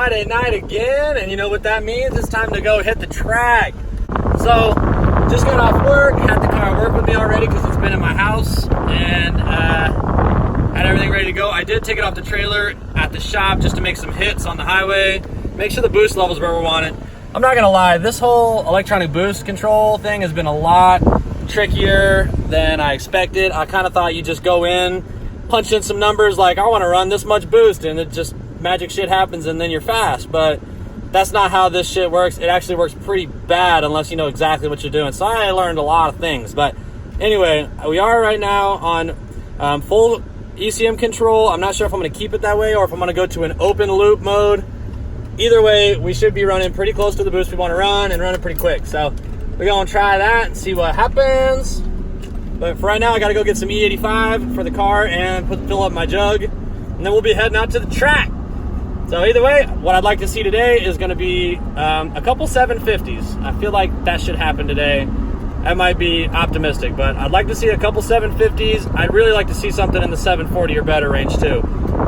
Friday night again, and you know what that means? It's time to go hit the track. So, just got off work, had the car at work with me already because it's been in my house, and had everything ready to go. I did take it off the trailer at the shop just to make some hits on the highway, make sure the boost level's where we want it. I'm not gonna lie, this whole electronic boost control thing has been a lot trickier than I expected. I kind of thought you just go in, punch in some numbers like I want to run this much boost, and it just magic shit happens and then you're fast. But that's not how this shit works. It actually works pretty bad unless you know exactly what you're doing. So I learned a lot of things. But anyway, we are right now on full ECM control. I'm not sure if I'm going to keep it that way or if I'm going to go to an open loop mode. Either way, we should be running pretty close to the boost we want to run and running pretty quick. So we're going to try that and see what happens. But for right now, I got to go get some E85 for the car and fill up my jug. And then we'll be heading out to the track. So either way, what I'd like to see today is going to be a couple 750s. I feel like that should happen today. That might be optimistic, but I'd like to see a couple 750s. I'd really like to see something in the 740 or better range too.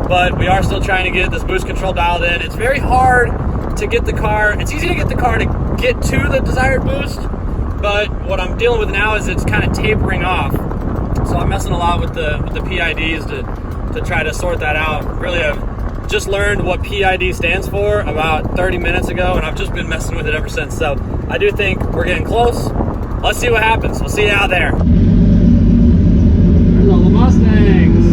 But we are still trying to get this boost control dialed in. It's very hard to get the car. It's easy to get the car to get to the desired boost, but what I'm dealing with now is it's kind of tapering off. So I'm messing a lot with the PIDs to try to sort that out. Really, I've just learned what PID stands for about 30 minutes ago, and I've just been messing with it ever since. So I do think we're getting close. Let's see what happens. We'll see you out there. There's all the Mustangs.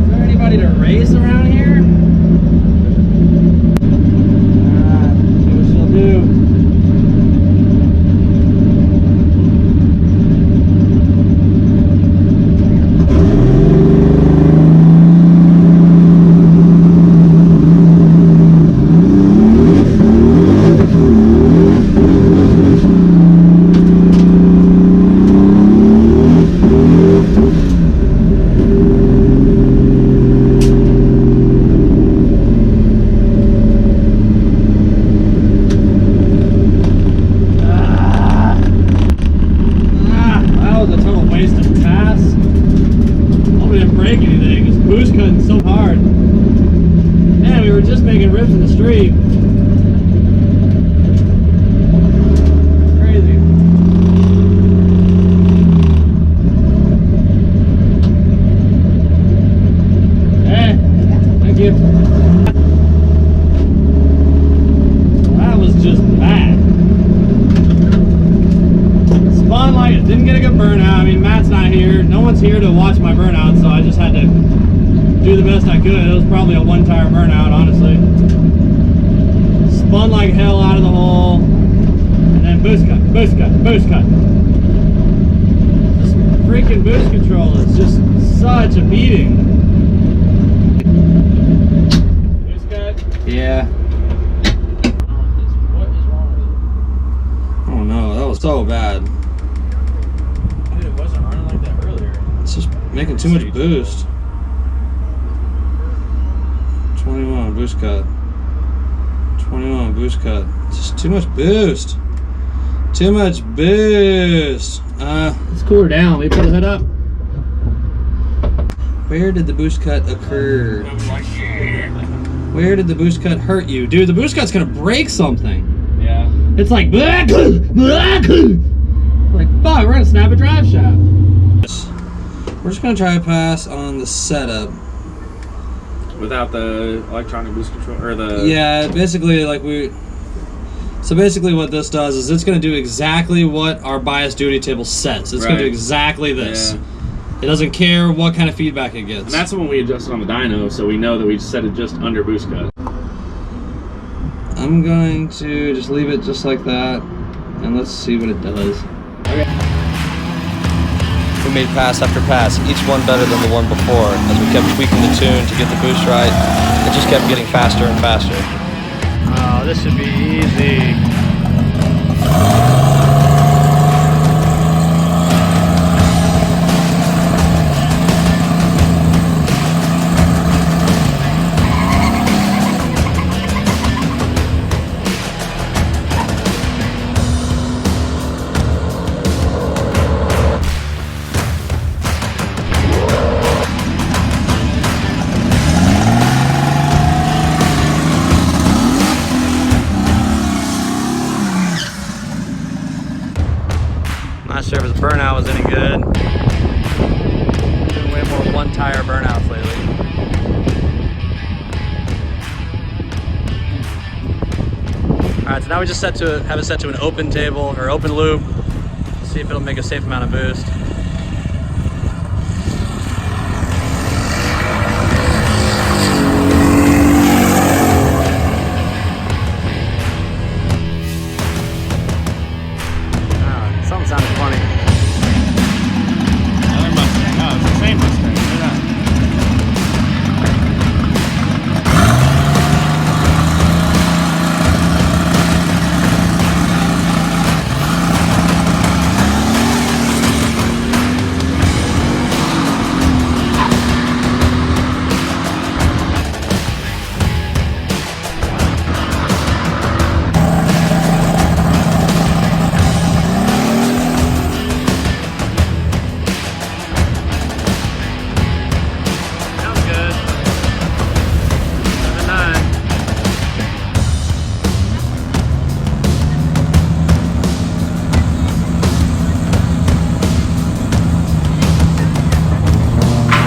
Is there anybody to race around here? See what she'll do. Making rips in the street. Crazy. Hey, thank you. That was just bad. Spun like it didn't get a good burnout. I mean, Matt's not here. No one's here to watch my burnout, so I just had to do the best I could. It was probably a one-tire burnout, honestly. Spun like hell out of the hole, and then boost cut, boost cut, boost cut. This freaking boost control is just such a beating. Boost cut? Yeah. What is wrong with it? Oh no, that was so bad. Dude, it wasn't running like that earlier. It's just making too much boost. 21 boost cut. 21 boost cut. Just too much boost. Too much boost. Let's cool her down. Let me put the hood up. Where did the boost cut occur? Where did the boost cut hurt you? Dude, the boost cut's gonna break something. Yeah. It's like like fuck, we're gonna snap a drive shaft. We're just gonna try to pass on the setup. Without the electronic boost control, or the... Yeah, basically, like so basically what this does is it's going to do exactly what our bias duty table says. It's going to do exactly this. Yeah. It doesn't care what kind of feedback it gets. And that's when we adjusted on the dyno, so we know that we set it just under boost cut. I'm going to just leave it just like that, and let's see what it does. Okay. We made pass after pass, each one better than the one before. As we kept tweaking the tune to get the boost right, it just kept getting faster and faster. Oh, this should be easy. was any good. Doing way more one tire burnouts lately. Alright, so now we just have it set to an open table or open loop. See if it'll make a safe amount of boost. Something sounded funny. Another Mustang. Oh, it's the same Mustang. Look at that.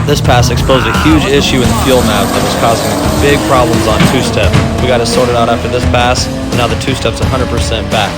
This pass exposed a huge issue in the fuel map that was causing big problems on two-step. We got it sorted out after this pass, and now the two-step's 100% back.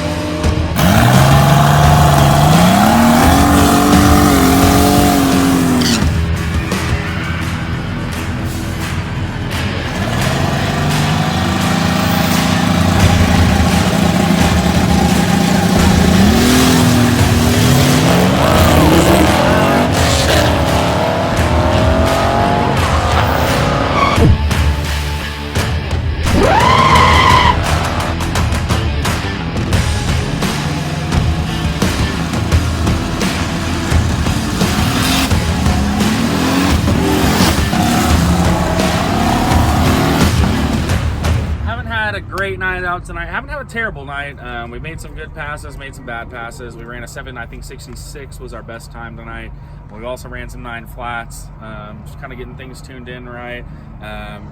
A great night out tonight. Haven't had a terrible night. We made some good passes, made some bad passes. We ran a 7.66 was our best time tonight. We also ran some 9 flats. Just kind of getting things tuned in right.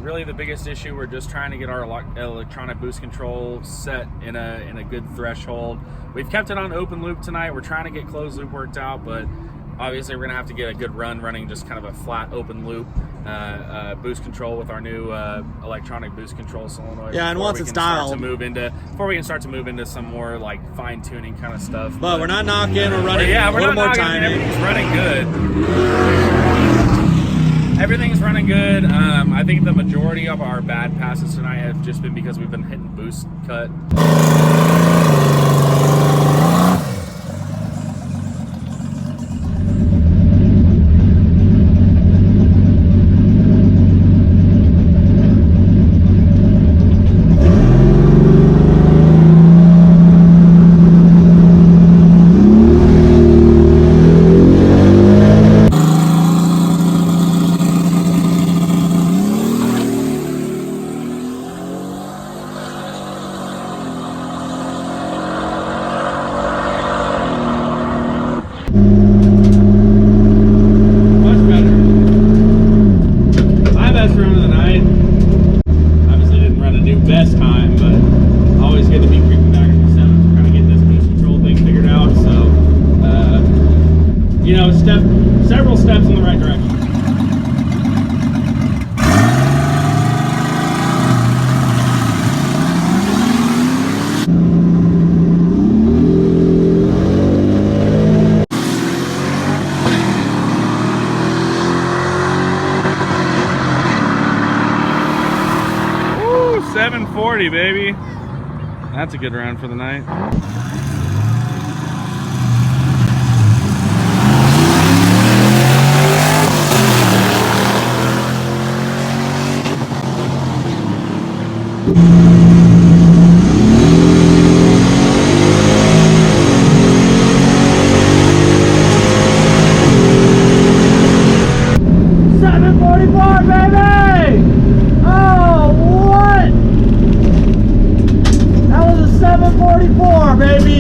Really the biggest issue, we're just trying to get our electronic boost control set in a good threshold. We've kept it on open loop tonight. We're trying to get closed loop worked out, but obviously we're gonna have to get a good run running just kind of a flat open loop boost control with our new electronic boost control solenoid. Yeah, and once it's dialed, before we can start to move into some more like fine tuning kind of stuff. But we're not knocking. We're running. Yeah, a we're little not more knocking. time. Everything's running good. Everything's running good. I think the majority of our bad passes tonight have just been because we've been hitting boost cut. Several steps in the right direction. Woo, 740, baby. That's a good round for the night. Baby!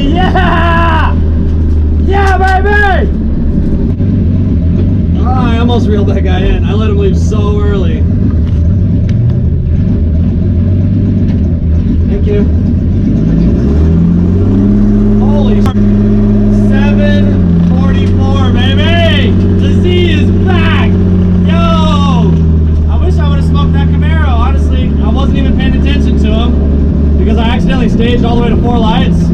changed all the way to 4 lights.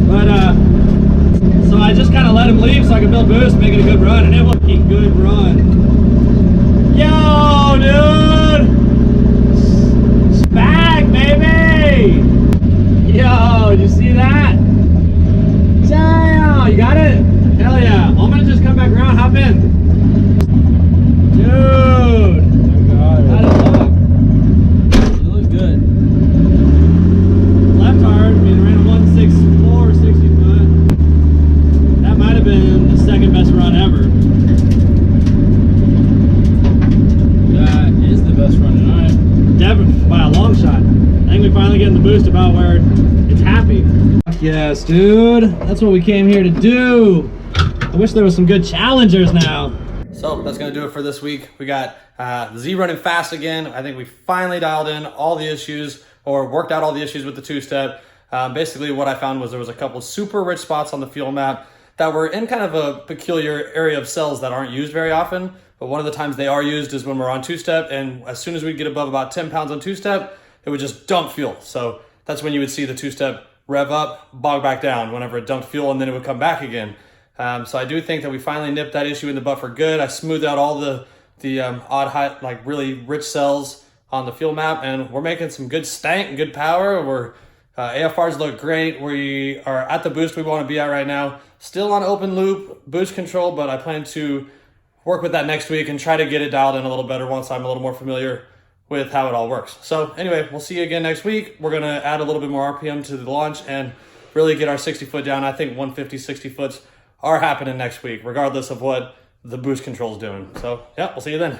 But so I just kind of let him leave so I could build boost, make it a good run, and it was a good run. Yo, dude! Spag, baby! Yo, did you see that? Damn, you got it? Hell yeah. I'm gonna just come back around, hop in. Dude! How did it look? It looks good. Left hard, I mean, ran a 164, 60 foot. That might have been the second best run ever. That is the best run tonight. Definitely, by a long shot. I think we finally getting the boost about where it's happy. Yes, dude. That's what we came here to do. I wish there was some good challengers now. So that's gonna do it for this week. We got Z running fast again. I think we finally dialed in all the issues, or worked out all the issues with the two-step. Basically what I found was there was a couple super rich spots on the fuel map that were in kind of a peculiar area of cells that aren't used very often. But one of the times they are used is when we're on two-step, and as soon as we get above about 10 pounds on two-step, it would just dump fuel. So that's when you would see the two-step rev up, bog back down whenever it dumped fuel, and then it would come back again. So I do think that we finally nipped that issue in the butt for good. I smoothed out all the odd height, like really rich cells on the fuel map, and we're making some good stank and good power. AFRs look great. We are at the boost we want to be at right now. Still on open loop boost control, but I plan to work with that next week and try to get it dialed in a little better once I'm a little more familiar with how it all works. So anyway, we'll see you again next week. We're gonna add a little bit more RPM to the launch and really get our 60 foot down. I think 150, 60 foots are happening next week, regardless of what the boost control is doing. So yeah, we'll see you then.